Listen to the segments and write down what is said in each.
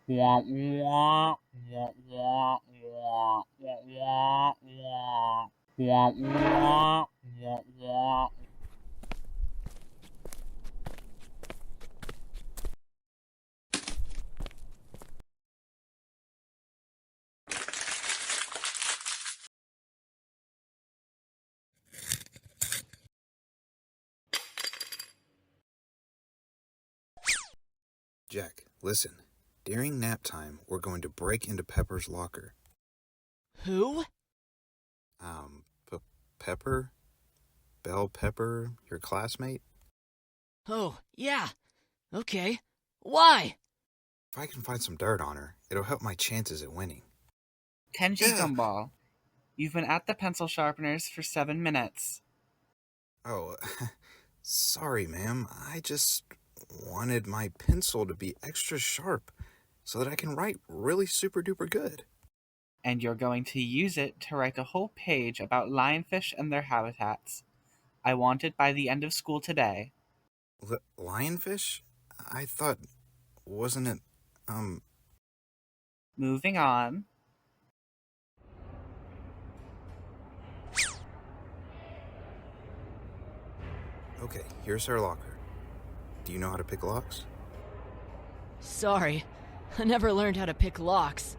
Wah, wah, wah, wah, wah, wah, wah, wah. Wah, wah, wah, wah. Jack, listen. During nap time, we're going to break into Pepper's locker. Who? Pepper? Bell Pepper, your classmate? Oh, yeah. Okay. Why? If I can find some dirt on her, it'll help my chances at winning. Kenji Yeah. Gumball, you've been at the pencil sharpeners for 7 minutes. Oh, sorry, ma'am. I just wanted my pencil to be extra sharp so that I can write really super duper good. And you're going to use it to write a whole page about lionfish and their habitats. I want it by the end of school today. Lionfish? I thought, wasn't it, Moving on. Okay, here's our locker. Do you know how to pick locks? Sorry. I never learned how to pick locks.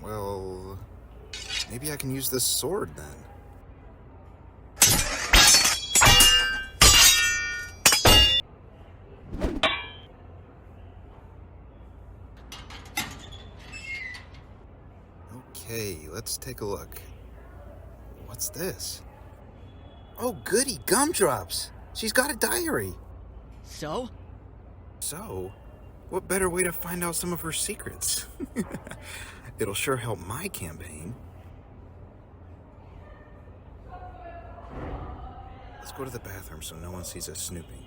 Well, maybe I can use this sword then. Okay, let's take a look. What's this? Oh, goody, gumdrops! She's got a diary! So? So, what better way to find out some of her secrets? It'll sure help my campaign. Let's go to the bathroom so no one sees us snooping.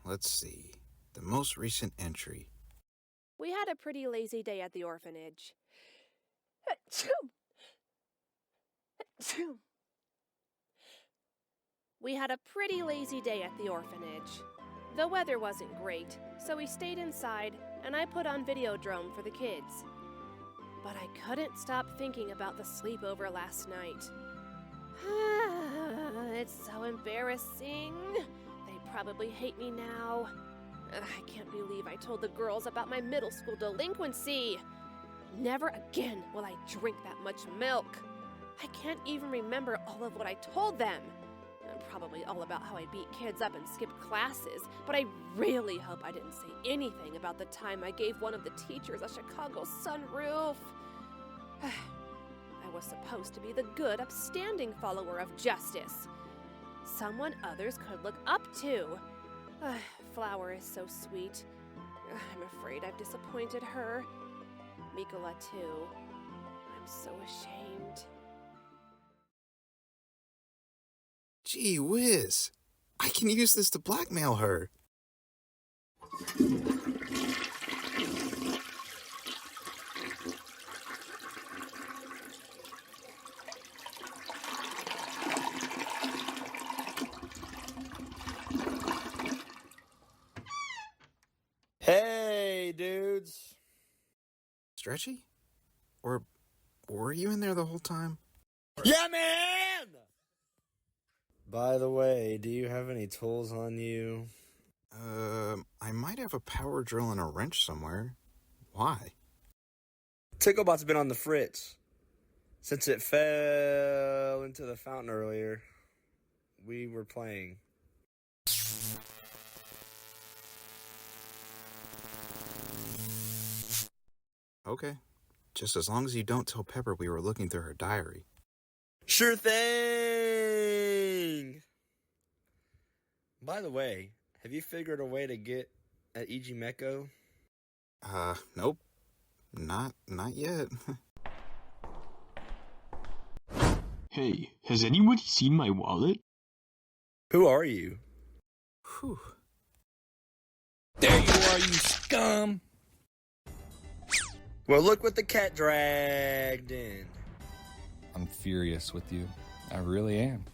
Let's see. The most recent entry. We had a pretty lazy day at the orphanage. We had a pretty lazy day at the orphanage. The weather wasn't great, so we stayed inside, and I put on Videodrome for the kids. But I couldn't stop thinking about the sleepover last night. It's so embarrassing. They probably hate me now. I can't believe I told the girls about my middle school delinquency. Never again will I drink that much milk. I can't even remember all of what I told them. Probably all about how I beat kids up and skipped classes, but I really hope I didn't say anything about the time I gave one of the teachers a Chicago sunroof. I was supposed to be the good, upstanding follower of justice. Someone others could look up to. Flower is so sweet. I'm afraid I've disappointed her. Mikola too. I'm so ashamed. Gee whiz! I can use this to blackmail her. Hey, dudes. Stretchy? Or were you in there the whole time? Yeah, man! By the way, do you have any tools on you? I might have a power drill and a wrench somewhere. Why? Ticklebot's been on the fritz. Since it fell into the fountain earlier, we were playing. Okay. Just as long as you don't tell Pepper we were looking through her diary. Sure thing! By the way, have you figured a way to get at Ijimeko? Nope. Not yet. Hey, has anybody seen my wallet? Who are you? Whew. There you are, you scum! Well, look what the cat dragged in. I'm furious with you. I really am.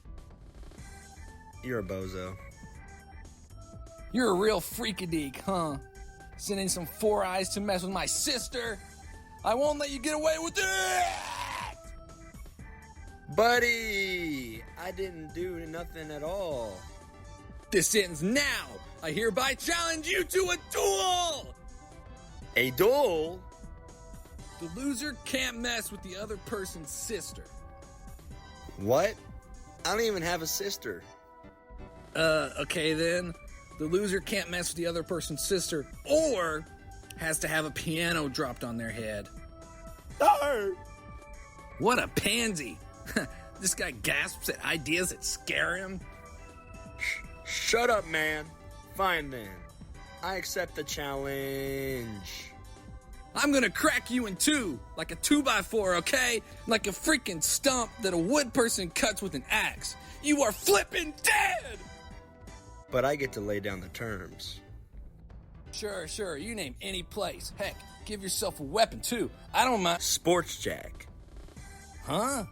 You're a bozo. You're a real freakadeek, huh? Sending some four eyes to mess with my sister? I won't let you get away with it! Buddy, I didn't do nothing at all. This ends now! I hereby challenge you to a duel! A duel? The loser can't mess with the other person's sister. What? I don't even have a sister. Okay then. The loser can't mess with the other person's sister, or has to have a piano dropped on their head. Arr! What a pansy! This guy gasps at ideas that scare him. Shut up, man. Fine then. I accept the challenge. I'm gonna crack you in two, like a 2x4, okay? Like a freaking stump that a wood person cuts with an axe. You are flippin' dead! But I get to lay down the terms. Sure, you name any place. Heck, give yourself a weapon too. I don't mind. Sports Jack. Huh?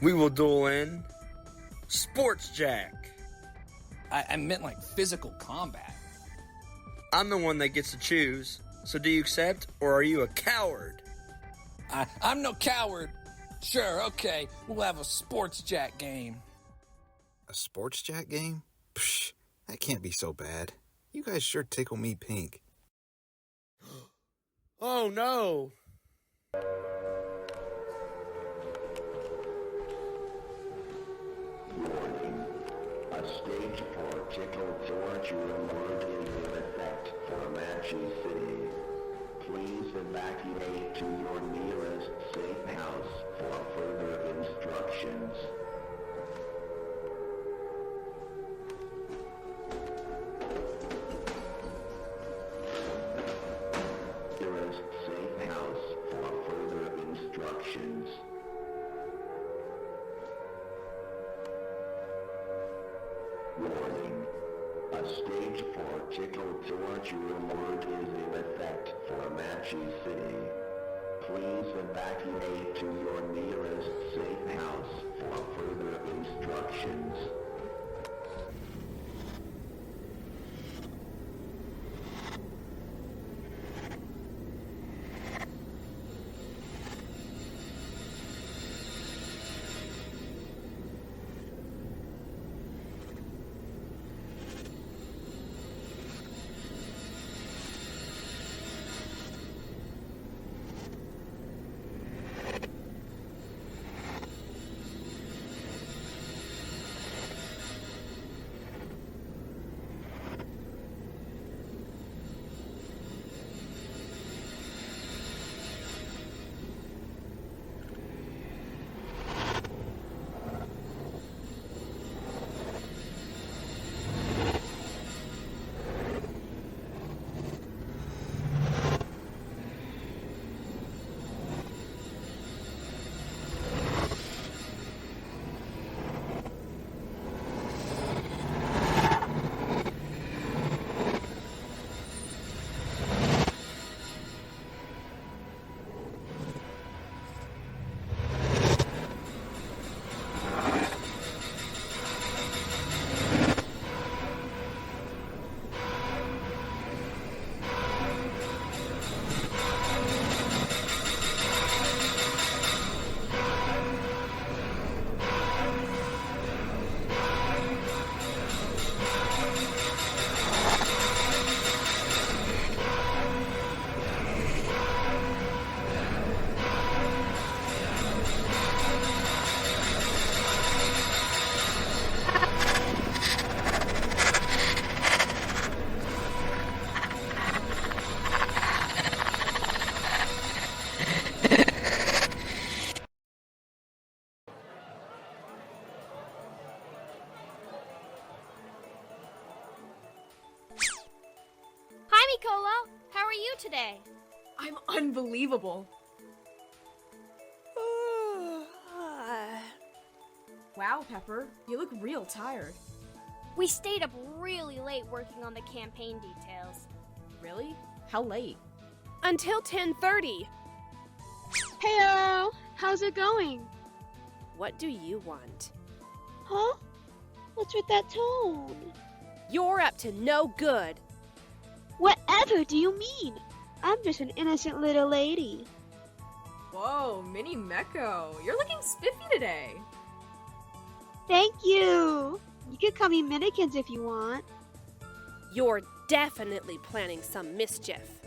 We will duel in Sports Jack. I meant like physical combat. I'm the one that gets to choose. So do you accept, or are you a coward? I'm no coward. Sure, okay, we'll have a sports jack game. A sports jack game? Psh, that can't be so bad. You guys sure tickle me pink. Oh no! Warning. A stage 4 Tickle George word is in effect for Matchy City. Please evacuate to your nearest safe house for further instructions. Nearest safe house for further instructions. Warning. A stage 4 Tickle George word is in effect for Matchy City. Please evacuate to your nearest safe house for further instructions. Hi, Mikolo. How are you today? I'm unbelievable. Wow, Pepper, you look real tired. We stayed up really late working on the campaign details. Really? How late? Until 10:30. Heyo! How's it going? What do you want? Huh? What's with that tone? You're up to no good. Whatever do you mean? I'm just an innocent little lady. Whoa, Mini Meko, you're looking spiffy today. Thank you. You can call me Minikins if you want. You're definitely planning some mischief.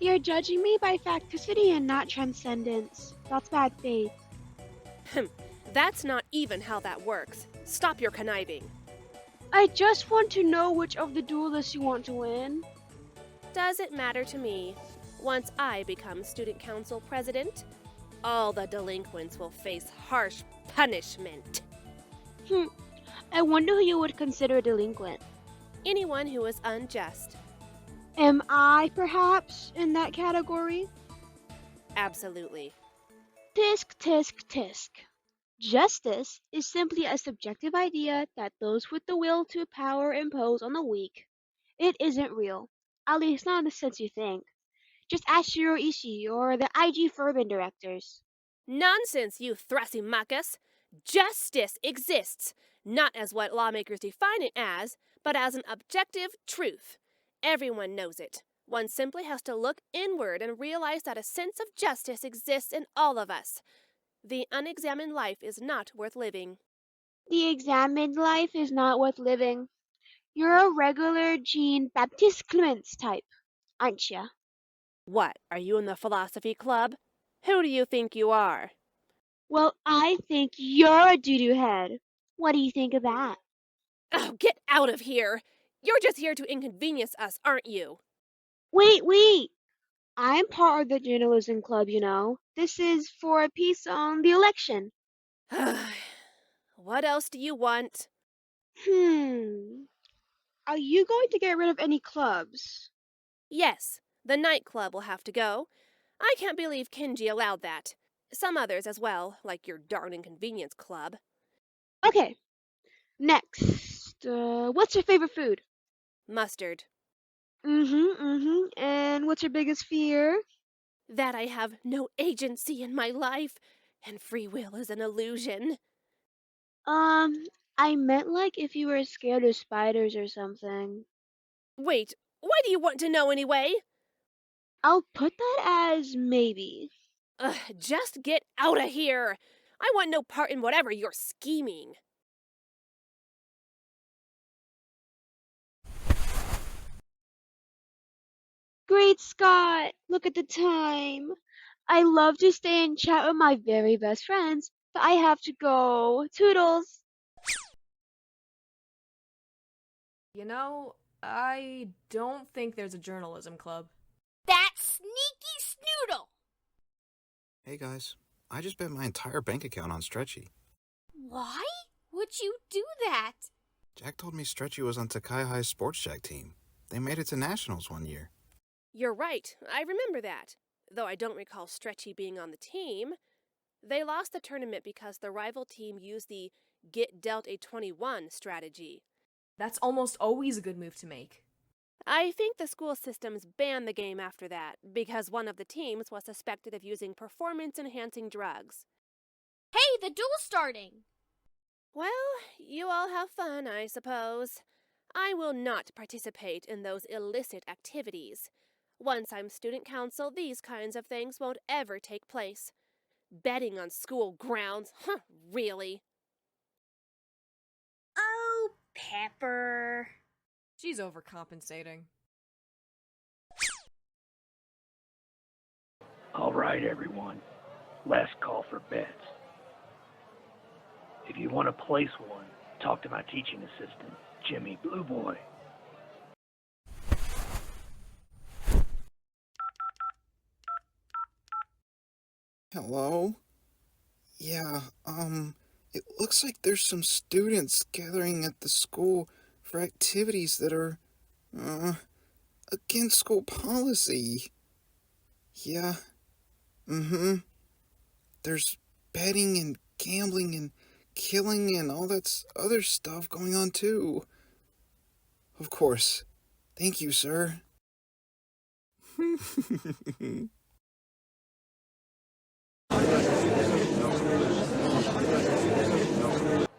You're judging me by facticity and not transcendence. That's bad faith. That's not even how that works. Stop your conniving. I just want to know which of the duelists you want to win. Does it matter to me? Once I become student council president, all the delinquents will face harsh punishment. I wonder who you would consider a delinquent. Anyone who is unjust. Am I, perhaps, in that category? Absolutely. Tisk, tisk, tisk. Justice is simply a subjective idea that those with the will to power impose on the weak. It isn't real. At least not in the sense you think. Just ask Shiro Ishii or the IG Furban directors. Nonsense, you Thrasymachus! Justice exists, not as what lawmakers define it as, but as an objective truth. Everyone knows it. One simply has to look inward and realize that a sense of justice exists in all of us. The unexamined life is not worth living. The examined life is not worth living. You're a regular Jean-Baptiste Clements type, aren't ya? What, are you in the philosophy club? Who do you think you are? Well, I think you're a doo-doo head. What do you think of that? Oh, get out of here! You're just here to inconvenience us, aren't you? Wait! I'm part of the journalism club, you know. This is for a piece on the election. What else do you want? Are you going to get rid of any clubs? Yes, the nightclub will have to go. I can't believe Kenji allowed that. Some others as well, like your darn inconvenience club. Okay. Next, what's your favorite food? Mustard. And what's your biggest fear? That I have no agency in my life, and free will is an illusion. I meant like if you were scared of spiders or something. Wait, why do you want to know anyway? I'll put that as maybe. Just get out of here! I want no part in whatever you're scheming. Great Scott! Look at the time. I love to stay and chat with my very best friends, but I have to go. Toodles! You know, I don't think there's a journalism club. That sneaky snoodle! Hey guys, I just bet my entire bank account on Stretchy. Why would you do that? Jack told me Stretchy was on Takai High's sports jack team. They made it to nationals one year. You're right, I remember that. Though I don't recall Stretchy being on the team. They lost the tournament because the rival team used the get dealt a 21 strategy. That's almost always a good move to make. I think the school systems banned the game after that, because one of the teams was suspected of using performance-enhancing drugs. Hey, the duel's starting! Well, you all have fun, I suppose. I will not participate in those illicit activities. Once I'm student council, these kinds of things won't ever take place. Betting on school grounds? Huh, really? Oh, Pepper. She's overcompensating. All right, everyone. Last call for bets. If you want to place one, talk to my teaching assistant, Jimmy Blue Boy. Hello? Yeah, it looks like there's some students gathering at the school for activities that are, against school policy. Yeah, There's betting and gambling and killing and all that other stuff going on too. Of course. Thank you, sir.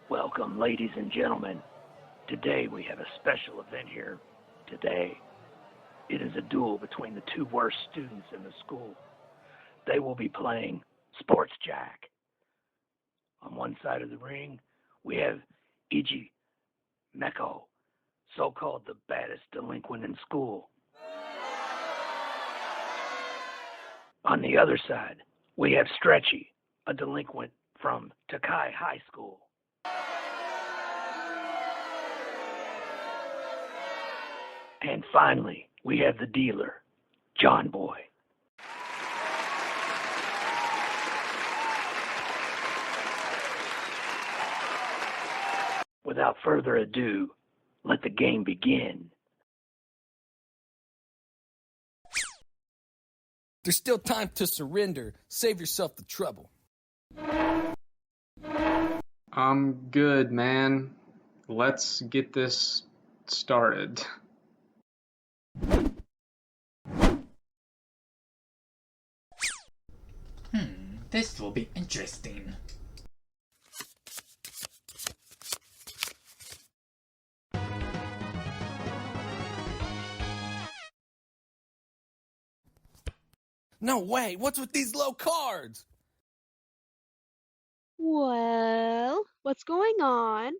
Welcome, ladies and gentlemen. Today we have a special event here. Today, it is a duel between the two worst students in the school. They will be playing Sports Jack. On one side of the ring, we have Iji Meko, so-called the baddest delinquent in school. On the other side, we have Stretchy, a delinquent from Takai High School. And finally, we have the dealer, John Boy. Without further ado, let the game begin. There's still time to surrender. Save yourself the trouble. I'm good, man. Let's get this started. This will be interesting. No way! What's with these low cards? Well, what's going on?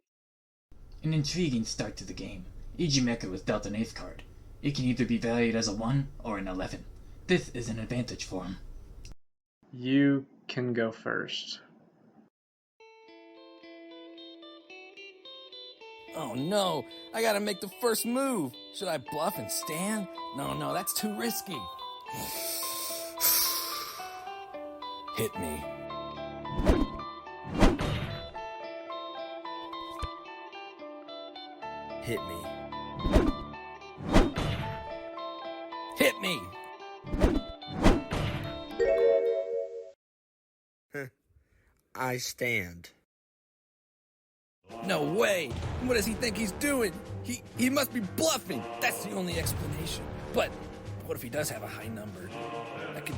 An intriguing start to the game. Ijimeka was dealt an ace card. It can either be valued as a 1 or an 11. This is an advantage for him. You can go first. Oh no, I gotta make the first move. Should I bluff and stand? No, that's too risky. Hit me. Hit me. Hit me! I stand. No way! What does he think he's doing? He must be bluffing. That's the only explanation. But what if he does have a high number? That could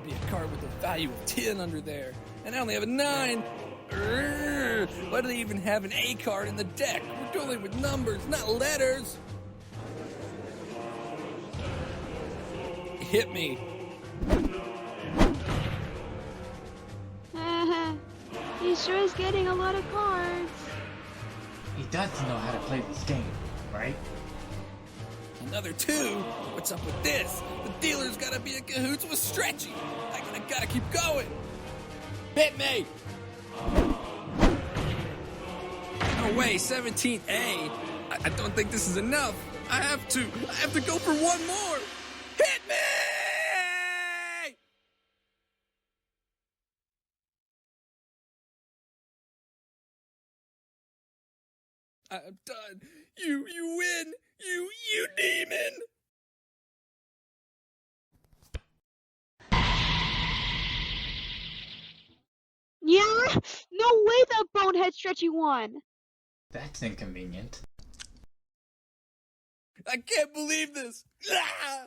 be a card with a value of 10 under there. And I only have a 9. Why do they even have an A card in the deck? We're dealing with numbers, not letters. Hit me. He sure is getting a lot of cards. He does know how to play this game, right? Another 2? What's up with this? The dealer's gotta be in cahoots with Stretchy. I gotta keep going. Hit me! No way, 17A. I don't think this is enough. I have to go for one more. Hit me! I'm done. You win. You demon. Yeah? No way that bonehead Stretchy won. That's inconvenient. I can't believe this. Ah!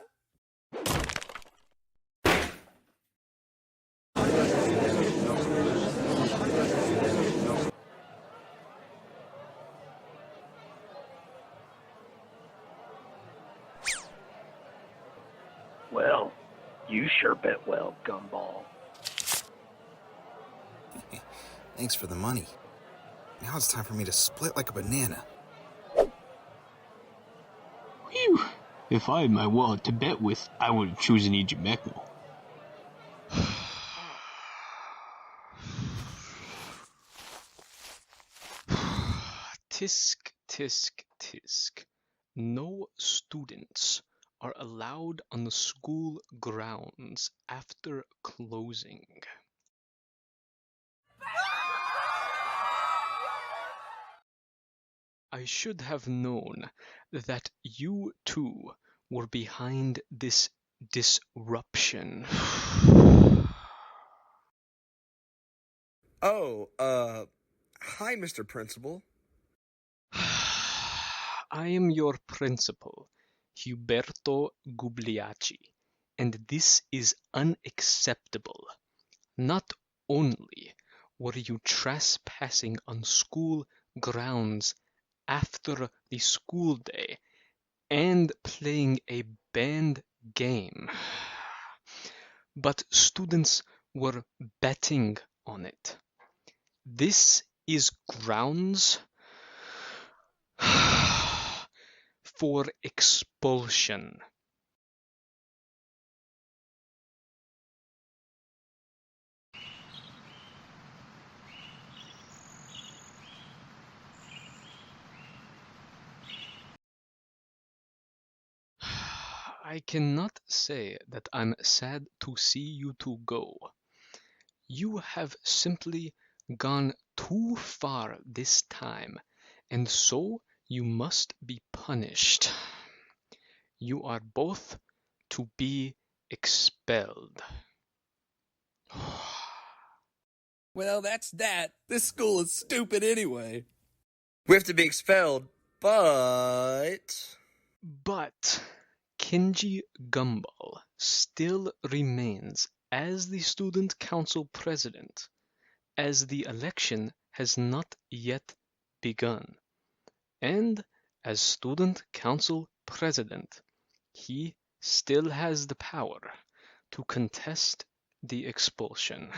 Well, you sure bet well, gumball. Thanks for the money. Now it's time for me to split like a banana. Whew. If I had my wallet to bet with, I would have chosen Ijimeko. Tisk, tisk, tisk. No students are allowed on the school grounds after closing. I should have known that you two were behind this disruption. Oh, hi, Mr. Principal. I am your principal, Huberto Gugliacci, and this is unacceptable. Not only were you trespassing on school grounds after the school day and playing a banned game. But students were betting on it. This is grounds for expulsion. I cannot say that I'm sad to see you two go. You have simply gone too far this time, and so you must be punished. You are both to be expelled. Well, that's that. This school is stupid anyway. We have to be expelled, but Kenji Gumball still remains as the student council president, as the election has not yet begun. And as student council president, he still has the power to contest the expulsion.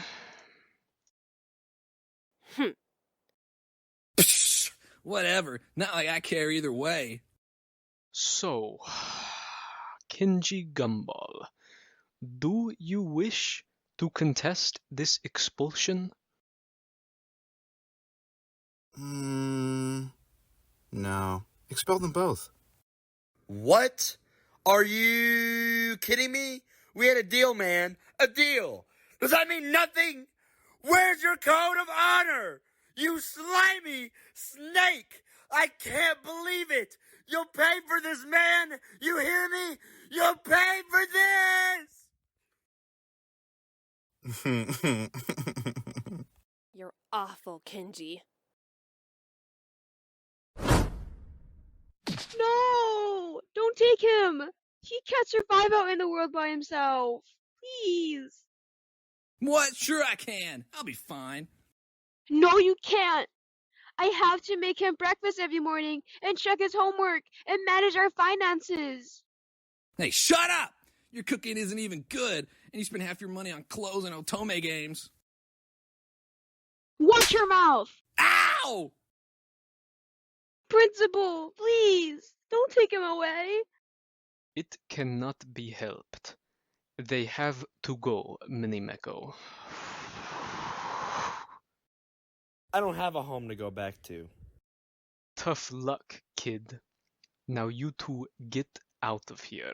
Whatever. Not like I care either way. So, Kenji Gumball, do you wish to contest this expulsion? No. Expel them both. What? Are you kidding me? We had a deal, man. A deal. Does that mean nothing? Where's your code of honor? You slimy snake! I can't believe it! You'll pay for this, man! You hear me? You'll pay for this! You're awful, Kenji. No! Don't take him! He can't survive out in the world by himself. Please. What? Sure I can. I'll be fine. No, you can't. I have to make him breakfast every morning and check his homework and manage our finances. Hey, shut up! Your cooking isn't even good, and you spend half your money on clothes and otome games. Watch your mouth! Ow! Principal, please, don't take him away. It cannot be helped. They have to go, Minimeko. I don't have a home to go back to. Tough luck, kid. Now you two get out of here.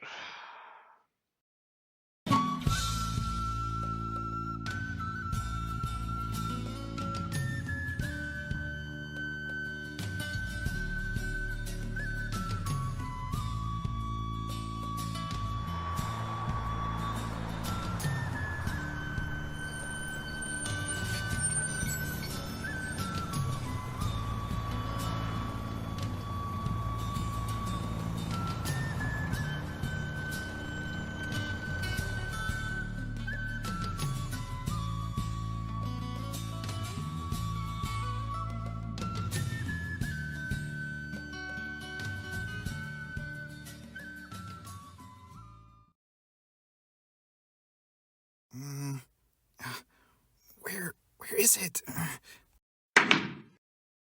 Where is it?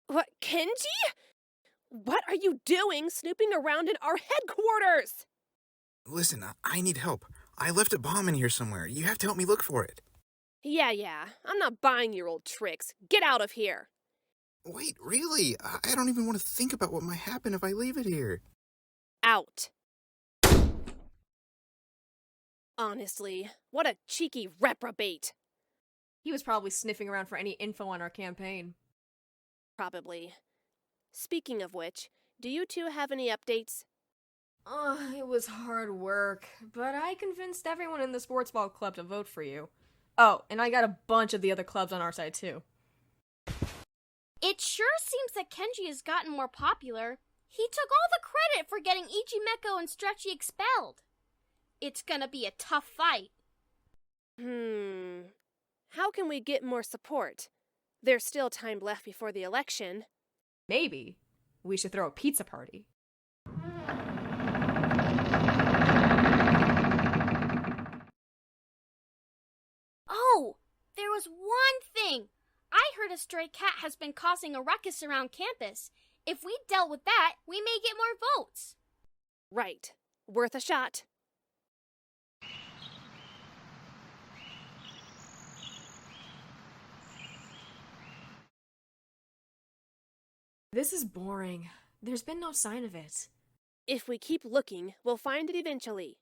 What, Kenji? What are you doing snooping around in our headquarters? Listen, I need help. I left a bomb in here somewhere. You have to help me look for it. Yeah. I'm not buying your old tricks. Get out of here. Wait, really? I don't even want to think about what might happen if I leave it here. Out. Honestly, what a cheeky reprobate. He was probably sniffing around for any info on our campaign. Probably. Speaking of which, do you two have any updates? It was hard work, but I convinced everyone in the sports ball club to vote for you. Oh, and I got a bunch of the other clubs on our side too. It sure seems that Kenji has gotten more popular. He took all the credit for getting Ichimeko and Stretchy expelled. It's gonna be a tough fight. How can we get more support? There's still time left before the election. Maybe we should throw a pizza party. Oh, there was one thing. I heard a stray cat has been causing a ruckus around campus. If we dealt with that, we may get more votes. Right. Worth a shot. This is boring. There's been no sign of it. If we keep looking, we'll find it eventually.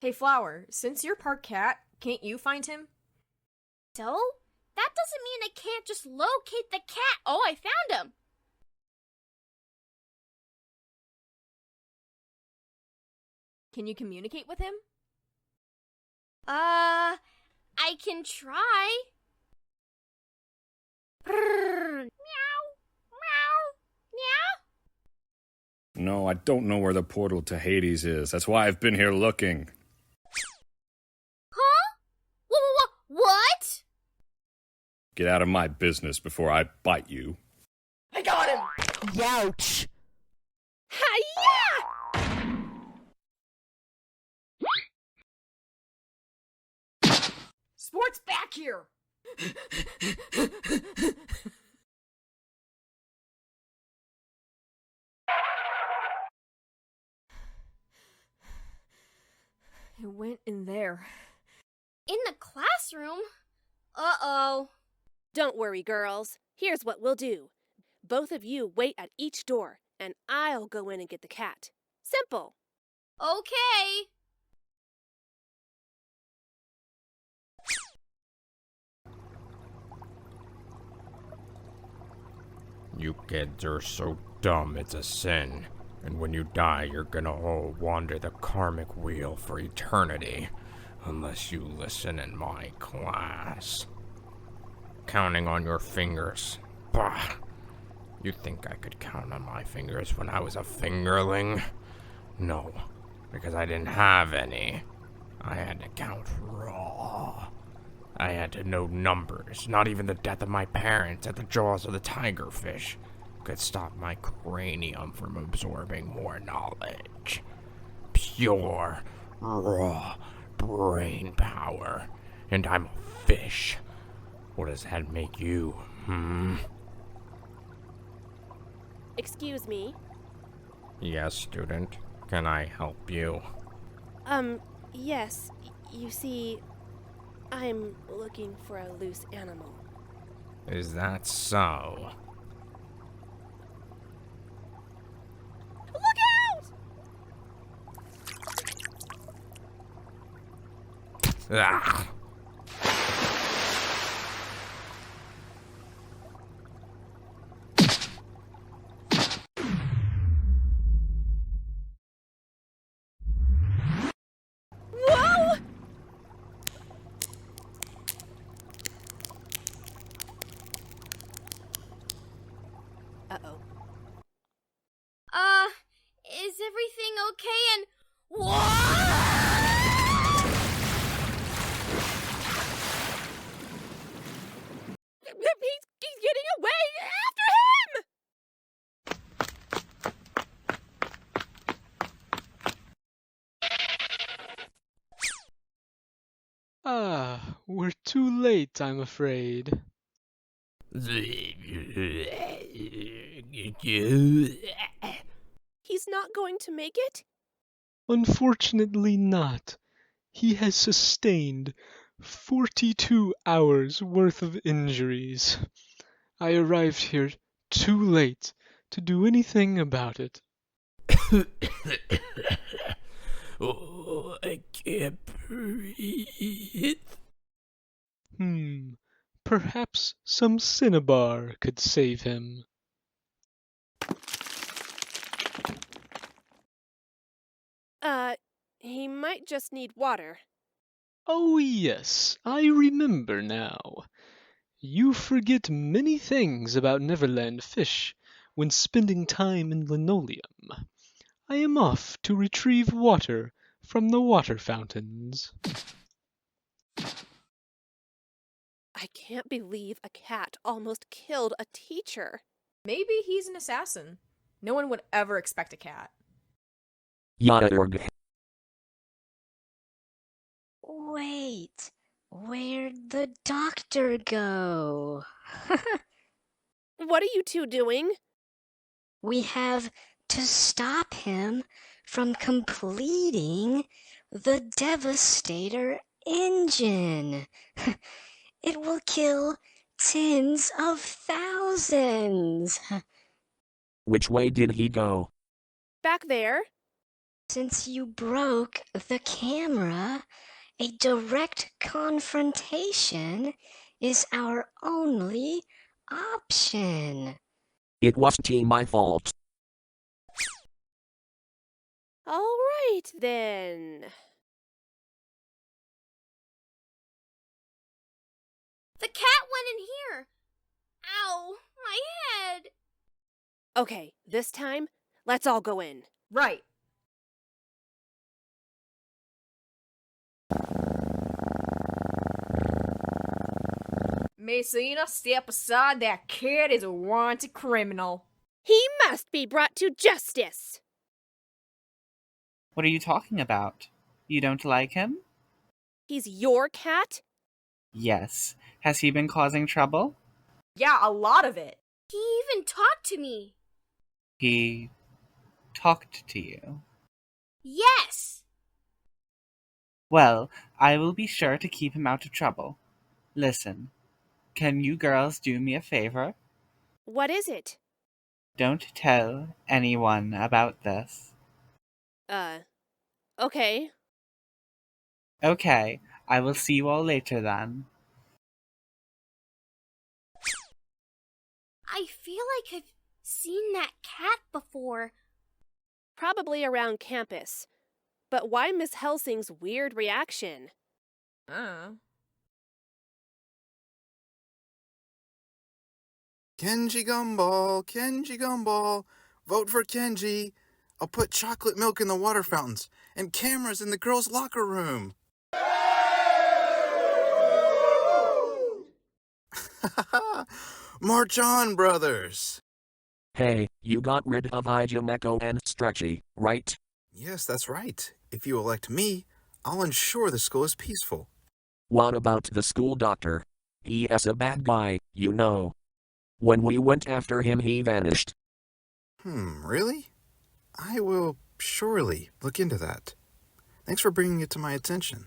Hey, Flower, since you're part cat, can't you find him? So? That doesn't mean I can't just locate the cat. Oh, I found him. Can you communicate with him? I can try. Meow, meow, meow. No, I don't know where the portal to Hades is. That's why I've been here looking. Huh? What? Get out of my business before I bite you. I got him! Youch! Hi-ya! Sport's back here! It went in there. In the classroom? Uh-oh. Don't worry, girls. Here's what we'll do. Both of you wait at each door, and I'll go in and get the cat. Simple. Okay. You kids are so dumb it's a sin. And when you die, you're gonna all wander the karmic wheel for eternity. Unless you listen in my class. Counting on your fingers. Bah! You think I could count on my fingers when I was a fingerling? No, because I didn't have any. I had to count raw. I had to know numbers. Not even the death of my parents at the jaws of the tigerfish could stop my cranium from absorbing more knowledge. Pure, raw brain power. And I'm a fish. What does that make you, Excuse me. Yes, student. Can I help you? Yes. You see, I'm looking for a loose animal. Is that so? Look out! Ah! Whoa! Uh-oh. Is everything okay? And He's getting away! Ah, we're too late, I'm afraid. He's not going to make it? Unfortunately not. He has sustained 42 hours worth of injuries. I arrived here too late to do anything about it. Oh, I can't breathe. Perhaps some cinnabar could save him. He might just need water. Oh yes, I remember now. You forget many things about Neverland fish when spending time in linoleum. I am off to retrieve water from the water fountains. I can't believe a cat almost killed a teacher. Maybe he's an assassin. No one would ever expect a cat. Yaerg. Wait, where'd the doctor go? What are you two doing? We have to stop him from completing the Devastator engine. It will kill tens of thousands. Which way did he go? Back there? Since you broke the camera, a direct confrontation is our only option. It was my fault. All right, then. The cat went in here. Ow, my head. Okay, this time, let's all go in. Right. Messina, step aside. That cat is a wanted criminal. He must be brought to justice. What are you talking about? You don't like him? He's your cat? Yes. Has he been causing trouble? Yeah, a lot of it. He even talked to me. He talked to you. Yes. Well, I will be sure to keep him out of trouble. Listen, can you girls do me a favor? What is it? Don't tell anyone about this. Okay. Okay, I will see you all later then. I feel like I've seen that cat before. Probably around campus. But why Miss Helsing's weird reaction? Kenji Gumball, Kenji Gumball, vote for Kenji. I'll put chocolate milk in the water fountains and cameras in the girls' locker room. March on, brothers. Hey, you got rid of Ijimeko and Stretchy, right? Yes, that's right. If you elect me, I'll ensure the school is peaceful. What about the school doctor? He is a bad guy, you know. When we went after him, he vanished. Really? I will surely look into that. Thanks for bringing it to my attention.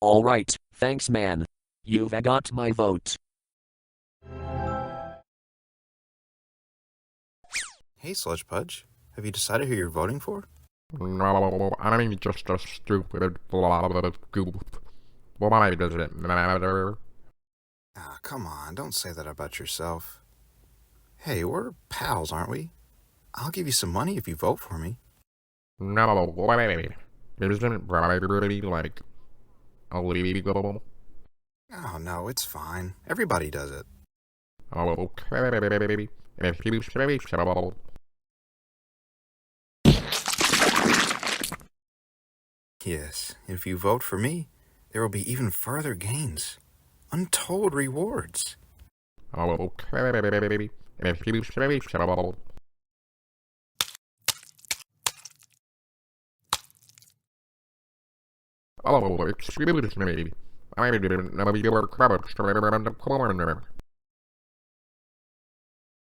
All right, thanks, man. You've got my vote. Hey, Sludge Pudge, have you decided who you're voting for? No, I'm just a stupid goof. Why does it matter? Ah, come on, don't say that about yourself. Hey, we're pals, aren't we? I'll give you some money if you vote for me. No, wait. Isn't bribery like illegal? Oh, no, it's fine. Everybody does it. Okay, if you say so. Yes, if you vote for me, there will be even further gains. Untold rewards. Okay, if you say so. Oh, excuse me. I didn't know you were crouched around the corner.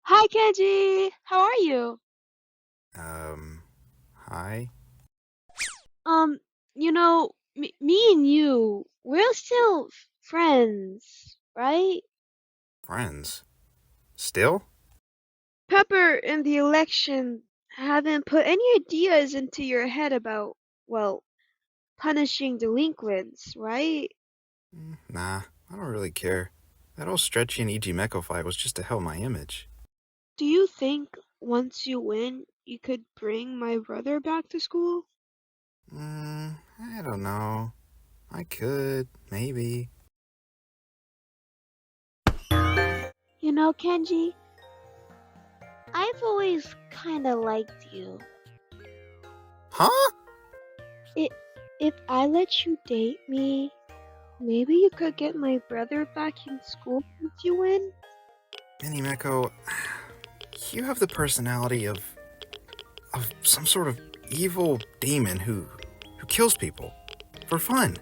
Hi, Kenji. How are you? Hi? You know, me and you, we're still friends, right? Friends? Still? Pepper and the election haven't put any ideas into your head about, well, punishing delinquents, right? Nah, I don't really care. That whole Stretchy and Ijimeko fight was just to help my image. Do you think once you win, you could bring my brother back to school? I don't know. I could, maybe. You know, Kenji, I've always kinda liked you. Huh? If I let you date me, Maybe you could get my brother back in school once you win? Minimeko, you have the personality of some sort of evil demon who kills people for fun.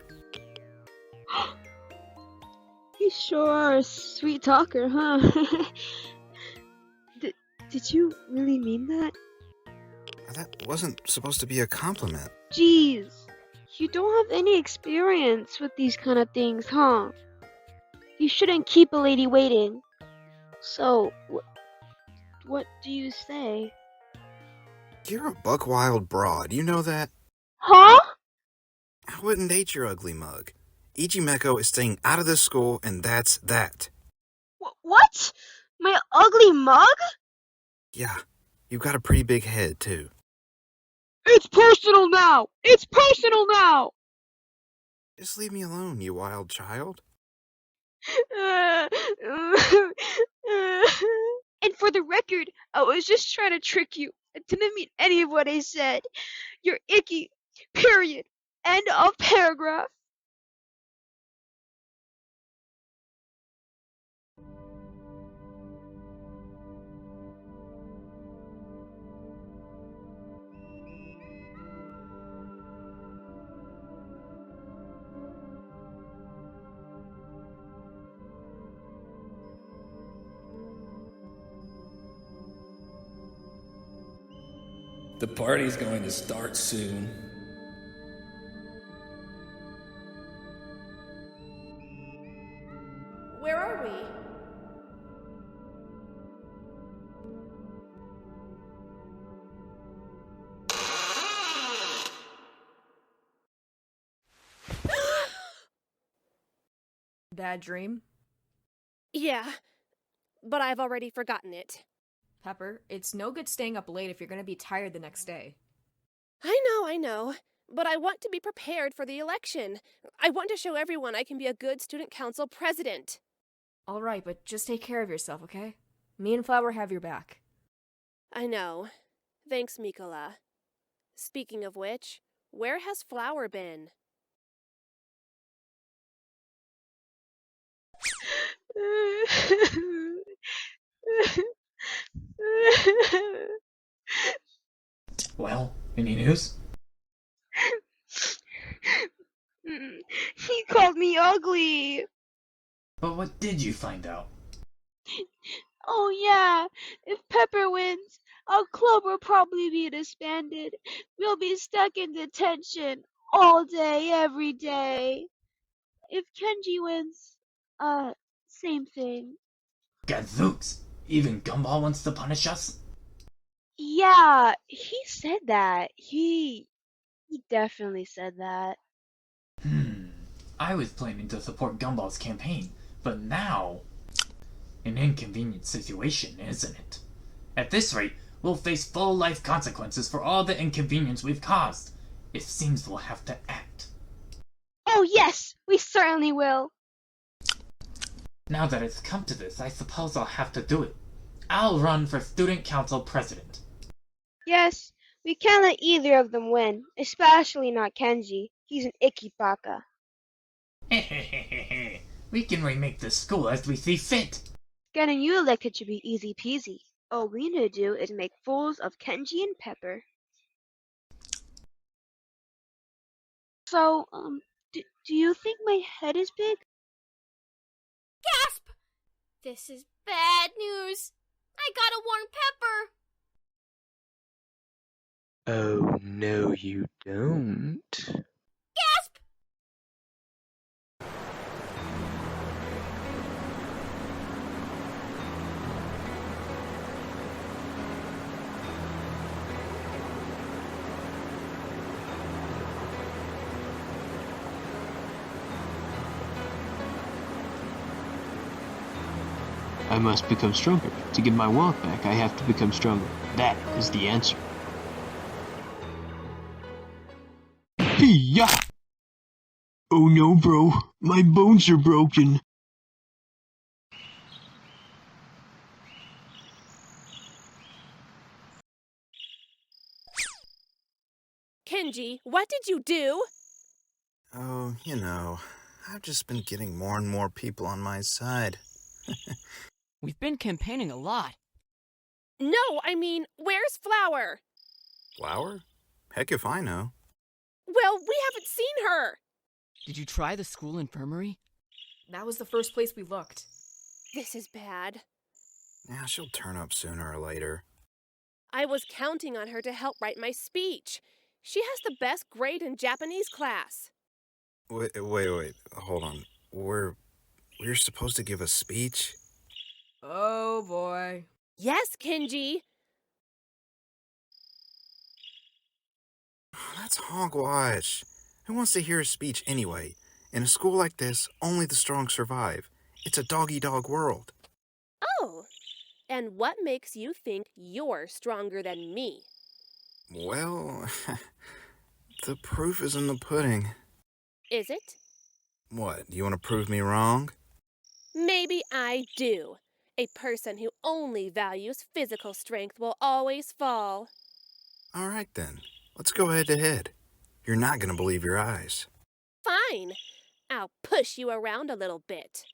You sure are a sweet talker, huh? Did you really mean that? That wasn't supposed to be a compliment. Jeez, you don't have any experience with these kind of things, huh? You shouldn't keep a lady waiting. So, what do you say? You're a buck-wild broad, you know that? Huh? I wouldn't date your ugly mug. Ijimeko is staying out of this school, and that's that. What? My ugly mug? Yeah, you've got a pretty big head, too. It's personal now! It's personal now! Just leave me alone, you wild child. And for the record, I was just trying to trick you. I didn't mean any of what I said. You're icky. Period. End of paragraph. The party's going to start soon. Where are we? Bad dream? Yeah, but I've already forgotten it. Pepper, it's no good staying up late if you're gonna be tired the next day. I know. But I want to be prepared for the election. I want to show everyone I can be a good student council president. Alright, but just take care of yourself, okay? Me and Flower have your back. I know. Thanks, Mikola. Speaking of which, where has Flower been? Well, any news? He called me ugly. But what did you find out? Oh yeah, if Pepper wins, our club will probably be disbanded. We'll be stuck in detention all day, every day. If Kenji wins, same thing. Gadzooks! Even Gumball wants to punish us? Yeah, he said that. He definitely said that. I was planning to support Gumball's campaign, but now... An inconvenient situation, isn't it? At this rate, we'll face full life consequences for all the inconvenience we've caused. It seems we'll have to act. Oh yes, we certainly will. Now that it's come to this, I suppose I'll have to do it. I'll run for student council president. Yes, we can't let either of them win, especially not Kenji. He's an icky baka. We can remake this school as we see fit. Getting you elected should be easy peasy. All we need to do is make fools of Kenji and Pepper. So, do you think my head is big? Gasp! This is bad news. I gotta warn Pepper. Oh, no, you don't. Gasp! I must become stronger. To get my walk back, I have to become stronger. That is the answer. Hey-ya! Oh no, bro. My bones are broken. Kenji, what did you do? Oh, you know, I've just been getting more and more people on my side. We've been campaigning a lot. No, I mean, where's Flower? Flower? Heck if I know. Well, we haven't seen her. Did you try the school infirmary? That was the first place we looked. This is bad. Yeah, she'll turn up sooner or later. I was counting on her to help write my speech. She has the best grade in Japanese class. Wait, hold on. We're supposed to give a speech? Oh boy. Yes, Kenji. That's hogwash. Who wants to hear a speech anyway? In a school like this, only the strong survive. It's a dog-eat-dog world. Oh, and what makes you think you're stronger than me? Well, the proof is in the pudding. Is it? What, you want to prove me wrong? Maybe I do. A person who only values physical strength will always fall. All right then, let's go head to head. You're not going to believe your eyes. Fine. I'll push you around a little bit.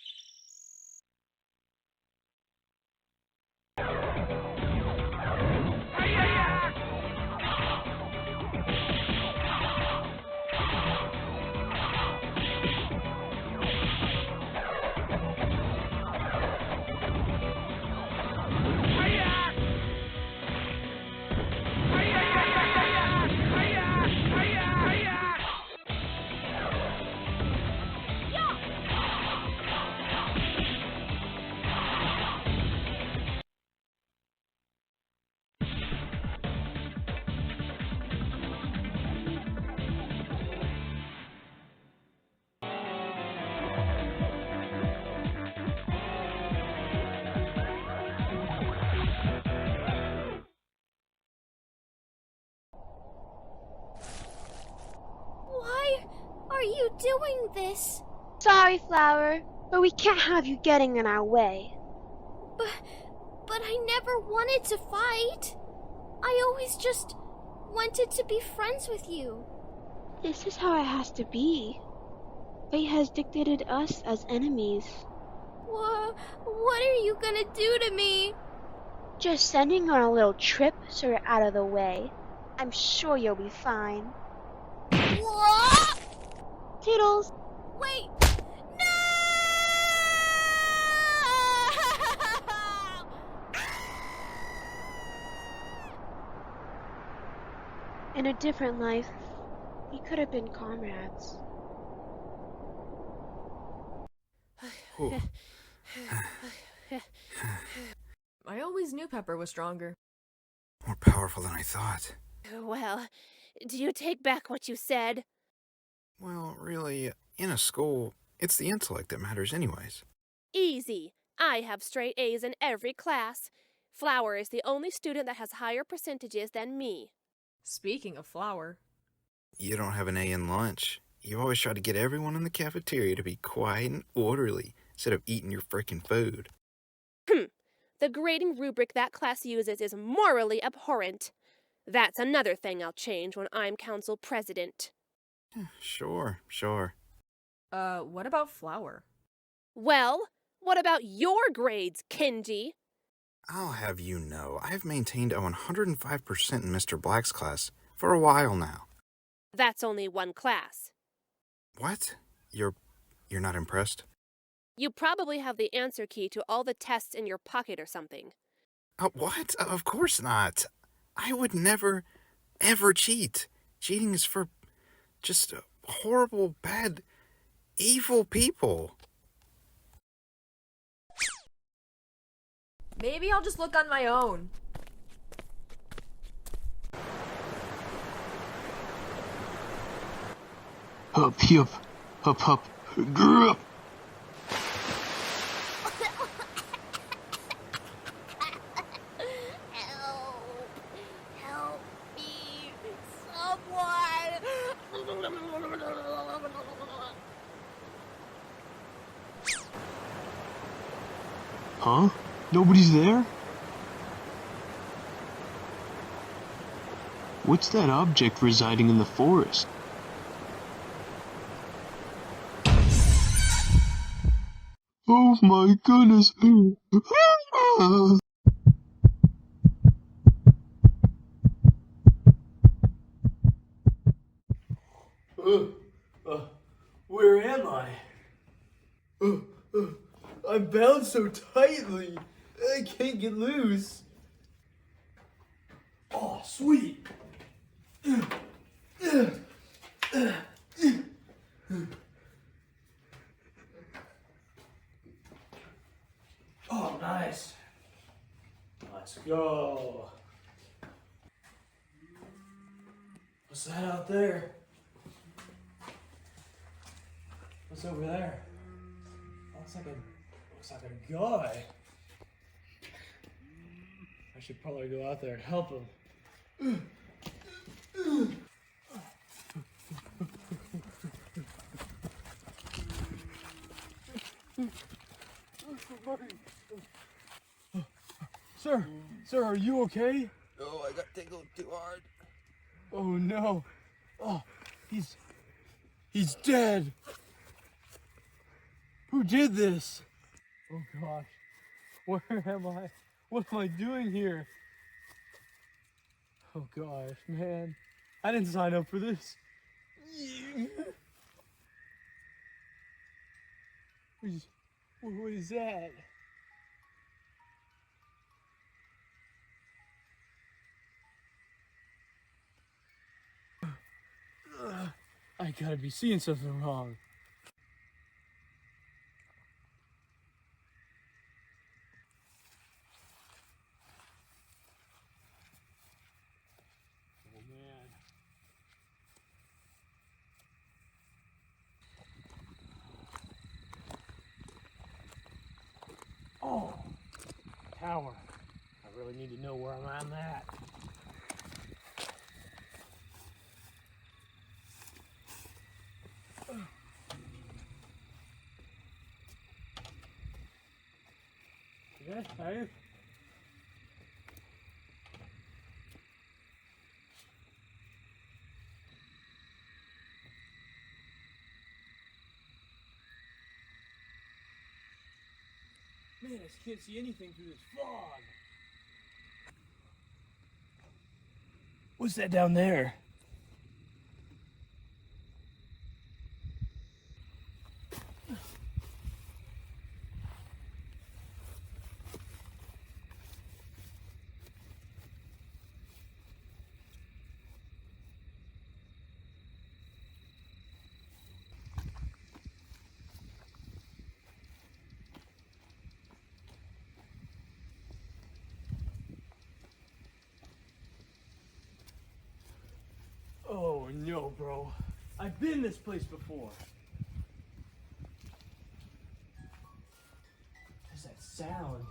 Why are you doing this? Sorry, Flower, but we can't have you getting in our way. But I never wanted to fight. I always just wanted to be friends with you. This is how it has to be. Fate has dictated us as enemies. What are you gonna do to me? Just sending you on a little trip so you're out of the way. I'm sure you'll be fine. What? Toodles! Wait! In a different life, we could have been comrades. I always knew Pepper was stronger. More powerful than I thought. Well, do you take back what you said? Well, really, in a school, it's the intellect that matters anyways. Easy. I have straight A's in every class. Flower is the only student that has higher percentages than me. Speaking of Flower. You don't have an A in lunch. You always try to get everyone in the cafeteria to be quiet and orderly instead of eating your frickin' food. The grading rubric that class uses is morally abhorrent. That's another thing I'll change when I'm council president. Sure. What about Flower? Well, what about your grades, Kenji? I'll have you know, I've maintained a 105% in Mr. Black's class for a while now. That's only one class. What? You're not impressed? You probably have the answer key to all the tests in your pocket or something. What? Of course not. I would never, ever cheat. Cheating is for just horrible, bad, evil people. Maybe I'll just look on my own. Hup, hup, grr up. Help me, someone! Huh? Nobody's there? What's that object residing in the forest? my goodness. Where am I? I'm bound so tightly. I can't get loose. Oh, sweet. Oh, nice. Let's go. What's that out there? What's over there? Looks like a guy. I should probably go out there and help him. Sir, are you okay? Oh, I got tickled too hard. Oh no. Oh, he's dead. Who did this? Oh gosh. Where am I? What am I doing here? Oh gosh, man. I didn't sign up for this. What is that? I gotta be seeing something wrong. Oh man. Oh, tower. I really need to know where I'm at. Is that safe? Man, I just can't see anything through this fog. What's that down there? Oh no, bro. I've been this place before. What's that sound?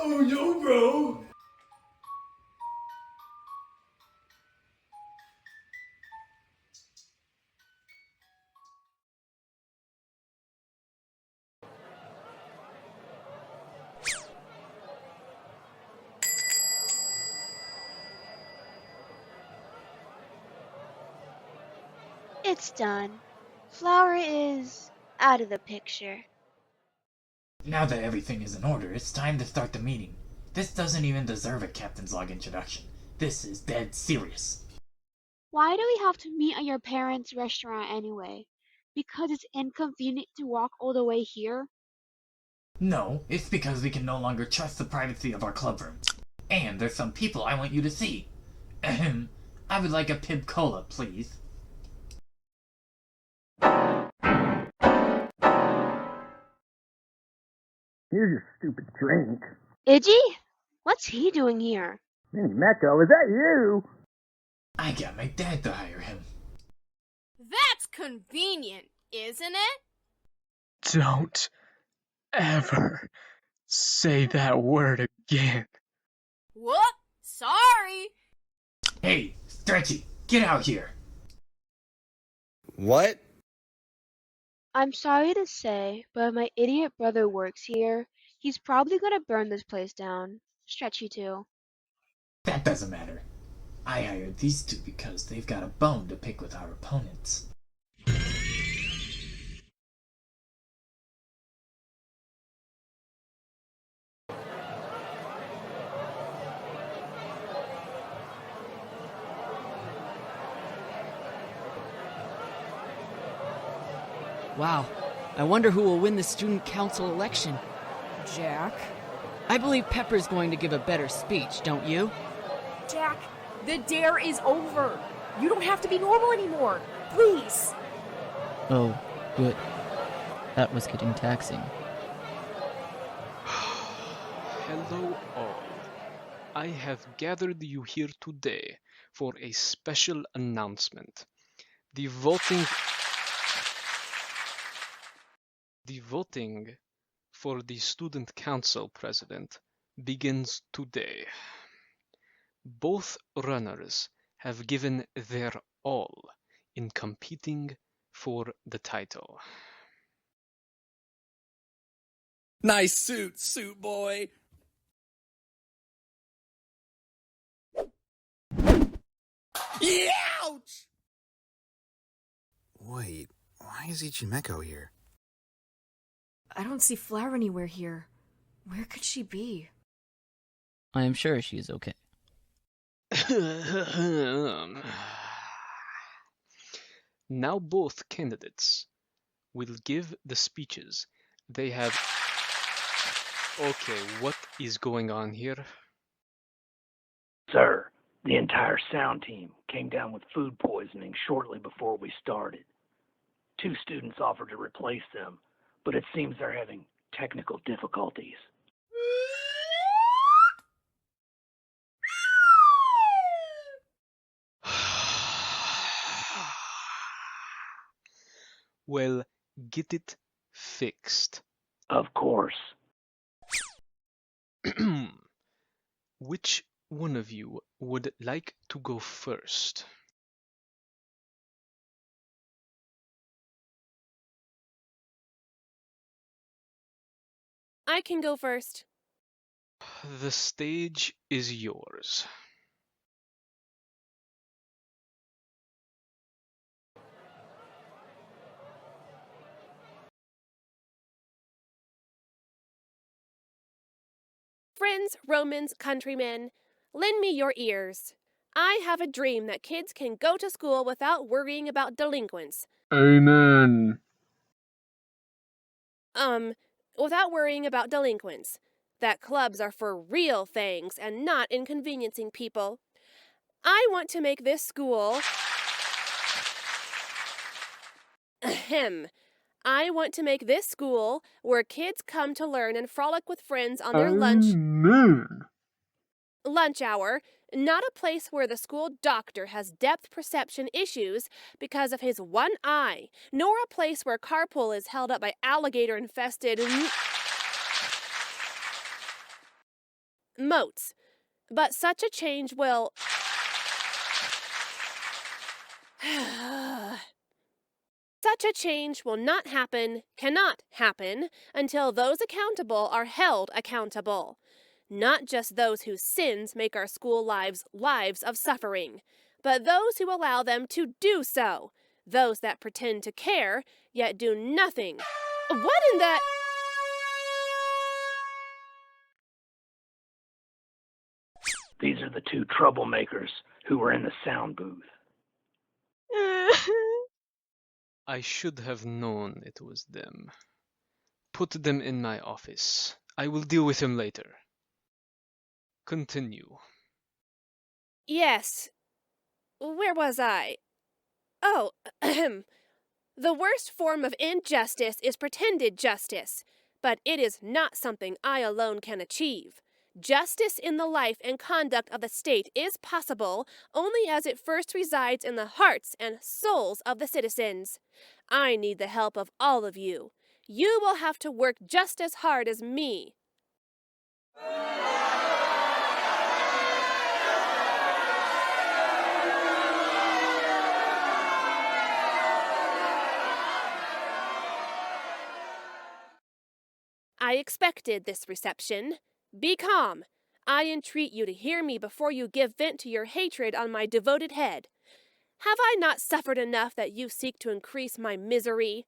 Oh no, bro! It's done. Flower is out of the picture. Now that everything is in order, it's time to start the meeting. This doesn't even deserve a captain's log introduction. This is dead serious. Why do we have to meet at your parents' restaurant anyway? Because it's inconvenient to walk all the way here? No, it's because we can no longer trust the privacy of our club room. And there's some people I want you to see. Ahem. I would like a Pib Cola, please. Here's your stupid drink. Iggy? What's he doing here? Hey, Mecco, is that you? I got my dad to hire him. That's convenient, isn't it? Don't ever say that word again. Whoop! Sorry! Hey, Stretchy, get out here. What? I'm sorry to say, but my idiot brother works here. He's probably gonna burn this place down. Stretchy too. That doesn't matter. I hired these two because they've got a bone to pick with our opponents. Wow. I wonder who will win the student council election. Jack? I believe Pepper's going to give a better speech, don't you? Jack, the dare is over. You don't have to be normal anymore. Please. Oh, good. That was getting taxing. Hello all. I have gathered you here today for a special announcement. The voting for the student council president begins today. Both runners have given their all in competing for the title. Nice suit boy. Ouch! Wait, why is Ichimeko here? I don't see Flower anywhere here. Where could she be? I am sure she is okay. Now both candidates will give the speeches they have. Okay, what is going on here? Sir, the entire sound team came down with food poisoning shortly before we started. 2 students offered to replace them, but it seems they're having technical difficulties. Well, get it fixed. Of course. Which one of you would like to go first? I can go first. The stage is yours. Friends, Romans, countrymen, lend me your ears. I have a dream that kids can go to school without worrying about delinquents. Amen. Without worrying about delinquents. That clubs are for real things and not inconveniencing people. I want to make this school... Ahem. I want to make this school where kids come to learn and frolic with friends on their lunch hour, not a place where the school doctor has depth perception issues because of his one eye, nor a place where carpool is held up by alligator-infested moats. But such a change will... Such a change will not happen, cannot happen, until those accountable are held accountable. Not just those whose sins make our school lives lives of suffering, but those who allow them to do so. Those that pretend to care, yet do nothing. What in the... These are the 2 troublemakers who were in the sound booth. I should have known it was them. Put them in my office. I will deal with them later. Continue. Yes. Where was I? Oh, ahem. The worst form of injustice is pretended justice, but it is not something I alone can achieve. Justice in the life and conduct of the state is possible only as it first resides in the hearts and souls of the citizens. I need the help of all of you. You will have to work just as hard as me. I expected this reception. Be calm. I entreat you to hear me before you give vent to your hatred on my devoted head. Have I not suffered enough that you seek to increase my misery?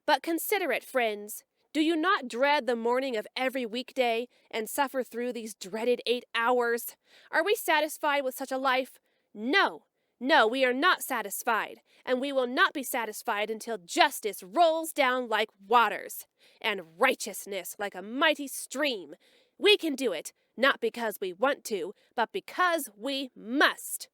But consider it, friends. Do you not dread the morning of every weekday and suffer through these dreaded 8 hours? Are we satisfied with such a life? No. No, we are not satisfied, and we will not be satisfied until justice rolls down like waters, and righteousness like a mighty stream. We can do it, not because we want to, but because we must.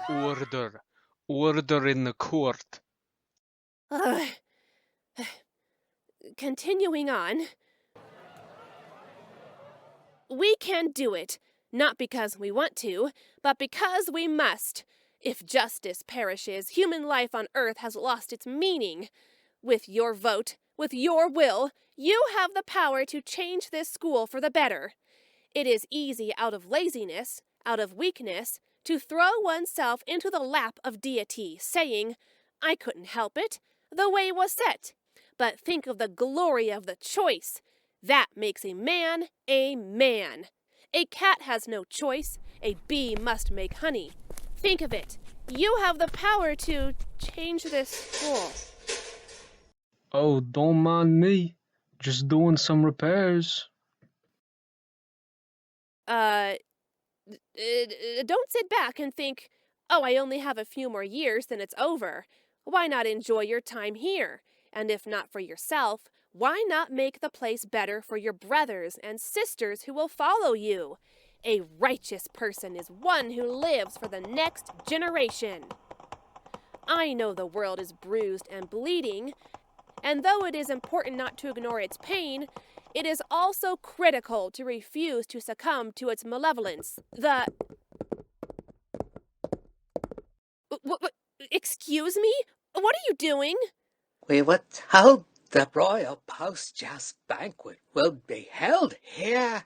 Order. Order in the court. Continuing on. We can do it, not because we want to, but because we must. If justice perishes, human life on earth has lost its meaning. With your vote, with your will, you have the power to change this school for the better. It is easy out of laziness, out of weakness, to throw oneself into the lap of deity, saying, I couldn't help it, the way was set. But think of the glory of the choice. That makes a man a man. A cat has no choice. A bee must make honey. Think of it. You have the power to change this school. Oh, don't mind me. Just doing some repairs. Don't sit back and think, oh, I only have a few more years, then it's over. Why not enjoy your time here? And if not for yourself, why not make the place better for your brothers and sisters who will follow you? A righteous person is one who lives for the next generation. I know the world is bruised and bleeding, and though it is important not to ignore its pain, it is also critical to refuse to succumb to its malevolence. Excuse me? What are you doing? We were told the royal post-jazz banquet will be held here.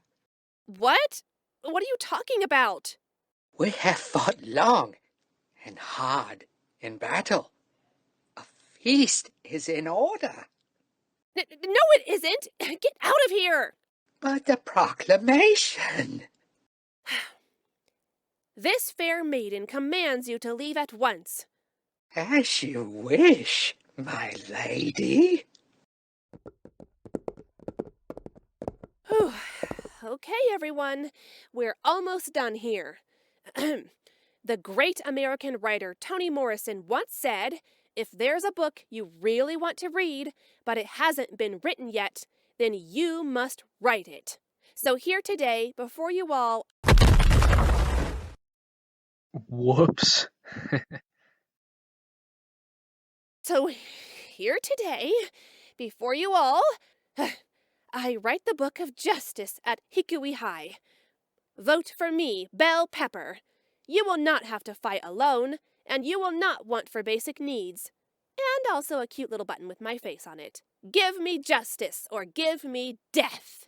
What? What are you talking about? We have fought long and hard in battle. A feast is in order. No, it isn't. Get out of here. But the proclamation. This fair maiden commands you to leave at once. As you wish, my lady. Okay, everyone. We're almost done here. The great American writer Toni Morrison once said, if there's a book you really want to read, but it hasn't been written yet, then you must write it. So here today, before you all... Whoops. So here today, before you all, I write the book of justice at Hikui High. Vote for me, Bell Pepper. You will not have to fight alone, and you will not want for basic needs. And also a cute little button with my face on it. Give me justice, or give me death.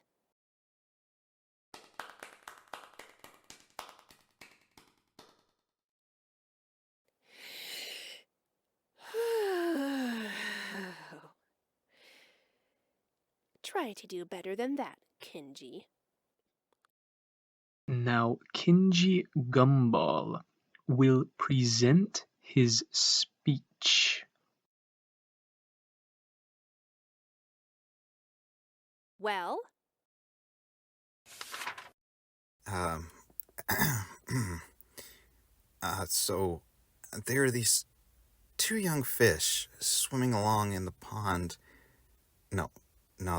Try to do better than that, Kenji. Now, Kenji Gumball will present his speech. Well? So there are these two young fish swimming along in the pond. No,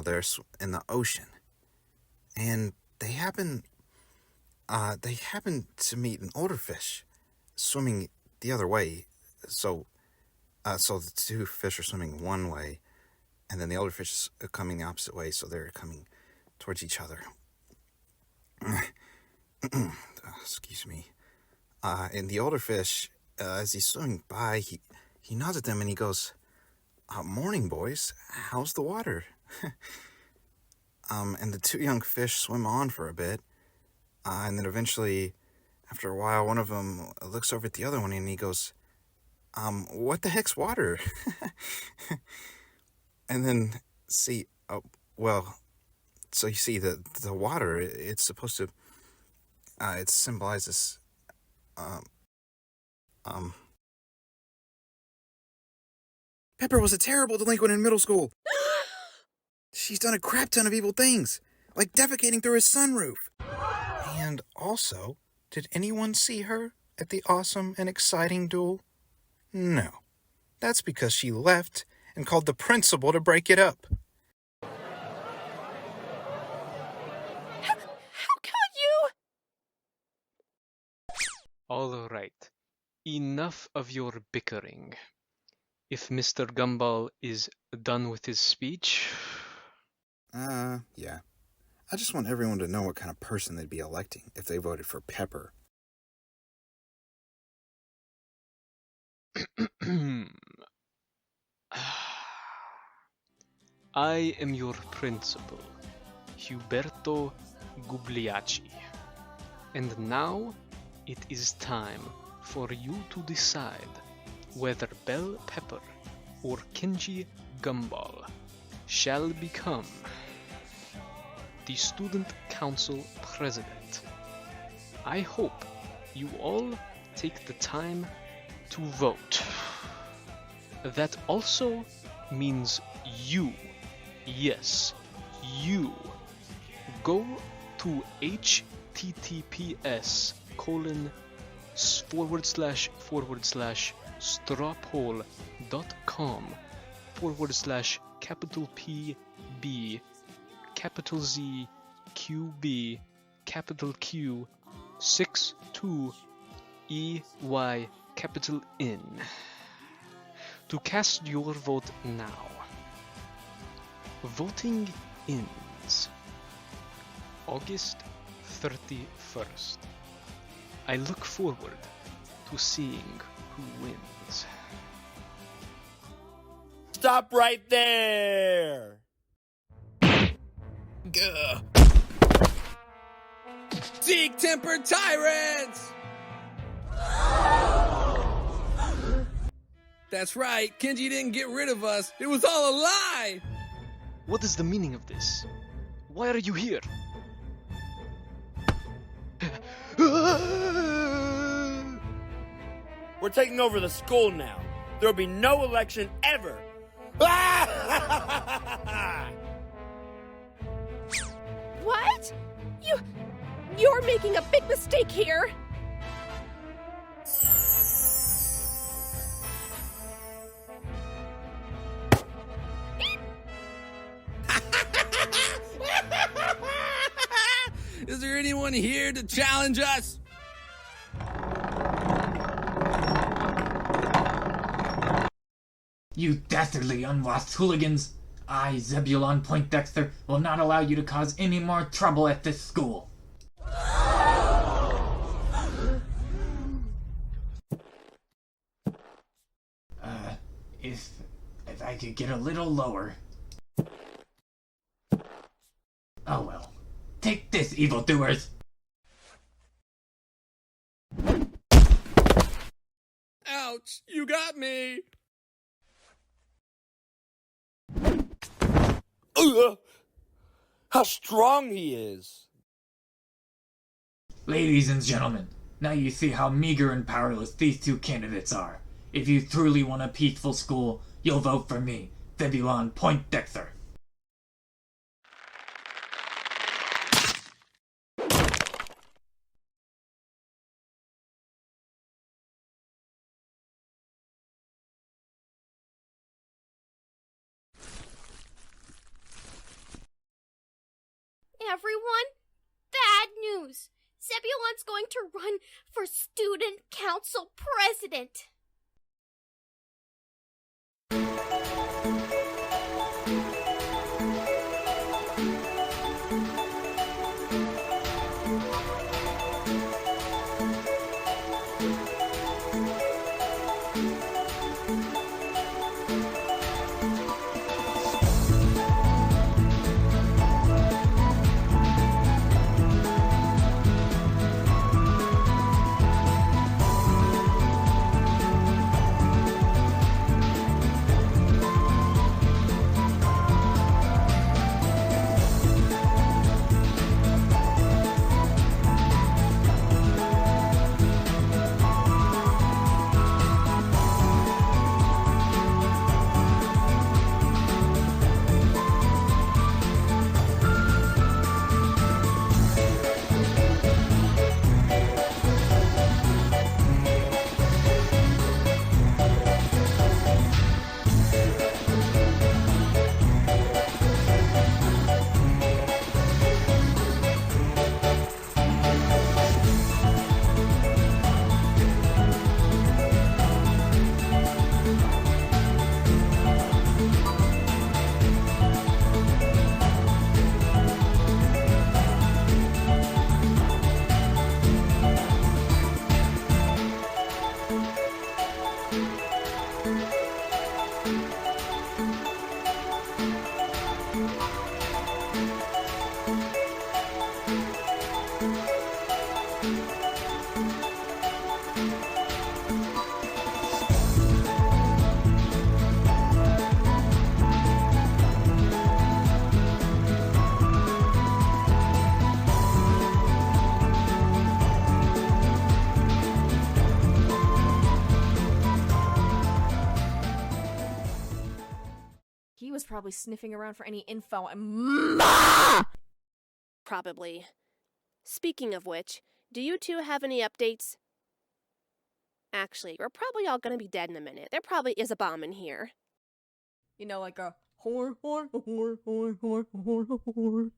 they're in the ocean. and they happen to meet an older fish swimming the other way. So the two fish are swimming one way, and then the older fish is coming the opposite way, so they're coming towards each other. Excuse me. And the older fish, as he's swimming by, he nods at them and he goes, "Morning, boys. How's the water?" And the two young fish swim on for a bit, and then eventually, after a while, one of them looks over at the other one and he goes, "What the heck's water?" And then, so you see the water, it's supposed to, it symbolizes, Pepper was a terrible delinquent in middle school. She's done a crap ton of evil things, like defecating through his sunroof. And also, did anyone see her at the awesome and exciting duel? No. That's because she left and called the principal to break it up. How could you? All right. Enough of your bickering. If Mr. Gumball is done with his speech... Yeah. I just want everyone to know what kind of person they'd be electing if they voted for Pepper. I am your principal, Huberto Gugliacci. And now it is time for you to decide whether Bell Pepper or Kenji Gumball shall become the Student Council President. I hope you all take the time to vote. That also means you, yes, you, go to https://strawpoll.com/PB capital Z QB capital Q 62 EY capital N to cast your vote now. Voting ends August 31st. I look forward to seeing who wins. Stop right there! Gah. Seek-tempered tyrants! That's right, Kenji didn't get rid of us. It was all a lie! What is the meaning of this? Why are you here? We're taking over the school now. There'll be no election ever. What? You're making a big mistake here. Is there anyone here to challenge us? You dastardly unwashed hooligans! I, Zebulon Poindexter, will not allow you to cause any more trouble at this school. If I could get a little lower. Oh well. Take this, evildoers! Ouch! You got me! How strong he is! Ladies and gentlemen, now you see how meager and powerless these two candidates are. If you truly want a peaceful school, you'll vote for me, Zebulon Poindexter. everyone! Bad news! Zebulon's going to run for student council president! He was probably sniffing around for any info Probably. Speaking of which, do you two have any updates? Actually, we're probably all gonna be dead in a minute. There probably is a bomb in here. You know, like a whore, whore, whore, whore, whore, whore, whore.